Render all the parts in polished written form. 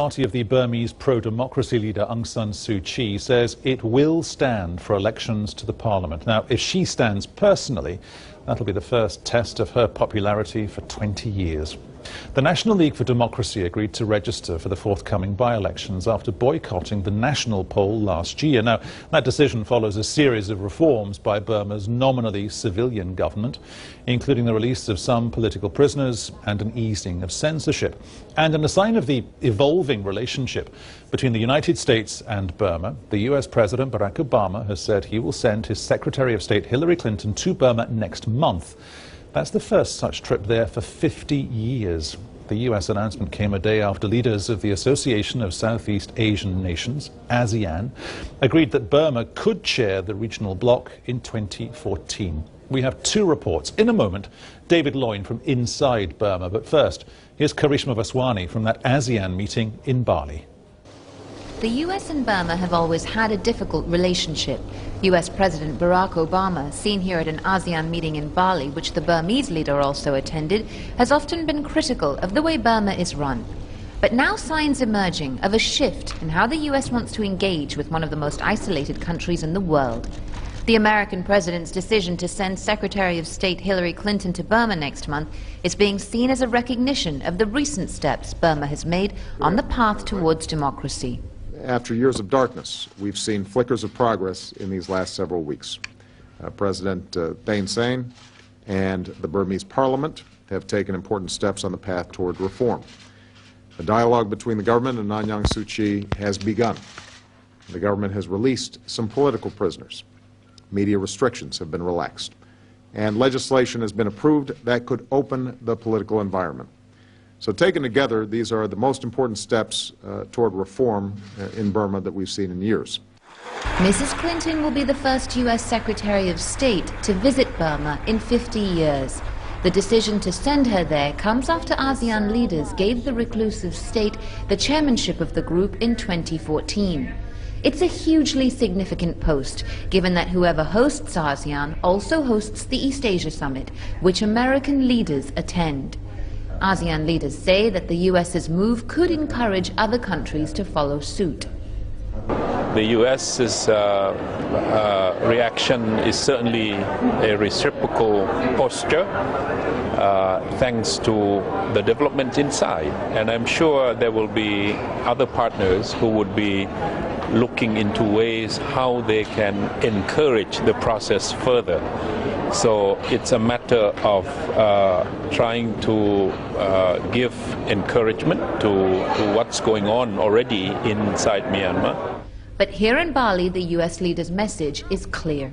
Party of the Burmese pro-democracy leader Aung San Suu Kyi says it will stand for elections to the parliament. Now, if she stands personally, that'll be the first test of her popularity for 20 years. The National League for Democracy agreed to register for the forthcoming by-elections after boycotting the national poll last year. Now, that decision follows a series of reforms by Burma's nominally civilian government, including the release of some political prisoners and an easing of censorship. And in a sign of the evolving relationship between the United States and Burma, the US President Barack Obama has said he will send his Secretary of State Hillary Clinton to Burma next month. That's the first such trip there for 50 years. The US announcement came a day after leaders of the Association of Southeast Asian Nations, ASEAN, agreed that Burma could chair the regional bloc in 2014. We have two reports. In a moment, David Loyne from inside Burma. But first, here's Karishma Vaswani from that ASEAN meeting in Bali. The US and Burma have always had a difficult relationship. US President Barack Obama, seen here at an ASEAN meeting in Bali, which the Burmese leader also attended, has often been critical of the way Burma is run. But now signs emerging of a shift in how the US wants to engage with one of the most isolated countries in the world. The American president's decision to send Secretary of State Hillary Clinton to Burma next month is being seen as a recognition of the recent steps Burma has made on the path towards democracy. After years of darkness, we've seen flickers of progress in these last several weeks. President Thein Sein and the Burmese parliament have taken important steps on the path toward reform. The dialogue between the government and Aung San Suu Kyi has begun. The government has released some political prisoners. Media restrictions have been relaxed. And legislation has been approved that could open the political environment. So taken together, these are the most important steps toward reform in Burma that we've seen in years. Mrs. Clinton will be the first US Secretary of State to visit Burma in 50 years. The decision to send her there comes after ASEAN leaders gave the reclusive state the chairmanship of the group in 2014. It's a hugely significant post, given that whoever hosts ASEAN also hosts the East Asia Summit, which American leaders attend. ASEAN leaders say that the US's move could encourage other countries to follow suit. The US's reaction is certainly a reciprocal posture, thanks to the development inside. And I'm sure there will be other partners who would be looking into ways how they can encourage the process further. So it's a matter of trying to give encouragement to what's going on already inside Myanmar. But here in Bali, the US leader's message is clear.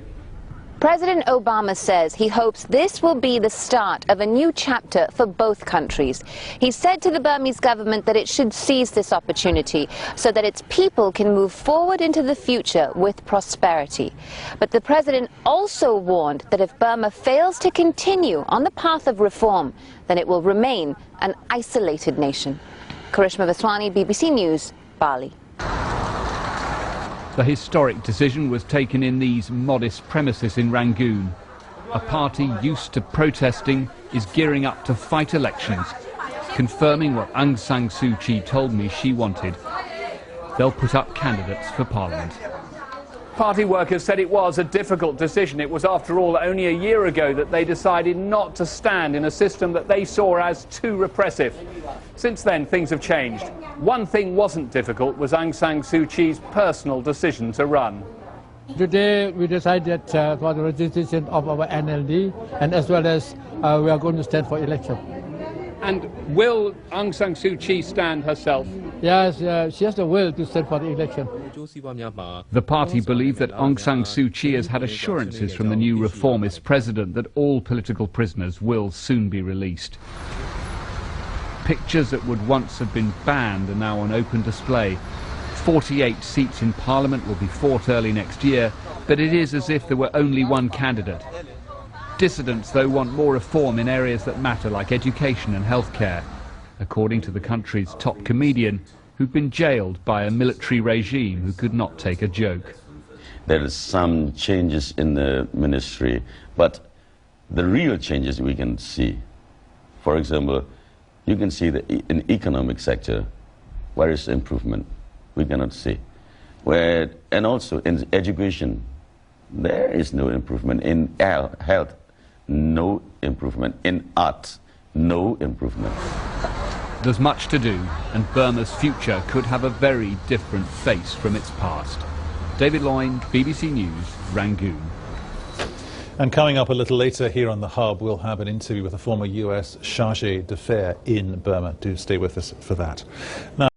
President Obama says he hopes this will be the start of a new chapter for both countries. He said to the Burmese government that it should seize this opportunity so that its people can move forward into the future with prosperity. But the president also warned that if Burma fails to continue on the path of reform, then it will remain an isolated nation. Karishma Vaswani, BBC News, Bali. The historic decision was taken in these modest premises in Rangoon. A party used to protesting is gearing up to fight elections, confirming what Aung San Suu Kyi told me she wanted. They'll put up candidates for parliament. Party workers said it was a difficult decision. It was, after all, only a year ago that they decided not to stand in a system that they saw as too repressive. Since then, things have changed. One thing wasn't difficult was Aung San Suu Kyi's personal decision to run. Today we decided for the registration of our NLD, and as well as we are going to stand for election. And will Aung San Suu Kyi stand herself? Yes, she has the will to stand for the election. The party believe that Aung San Suu Kyi has had assurances from the new reformist president that all political prisoners will soon be released. Pictures that would once have been banned are now on open display. 48 seats in Parliament will be fought early next year, but it is as if there were only one candidate. Dissidents, though, want more reform in areas that matter, like education and healthcare, according to the country's top comedian, who'd been jailed by a military regime who could not take a joke. There is some changes in the ministry, but the real changes we can see, for example, you can see that in economic sector, where is improvement? We cannot say. And also in education, there is no improvement. In health, no improvement. In art, no improvement. There's much to do, and Burma's future could have a very different face from its past. David Loyne, BBC News, Rangoon. And coming up a little later here on The Hub, we'll have an interview with a former US chargé d'affaires in Burma. Do stay with us for that. Now,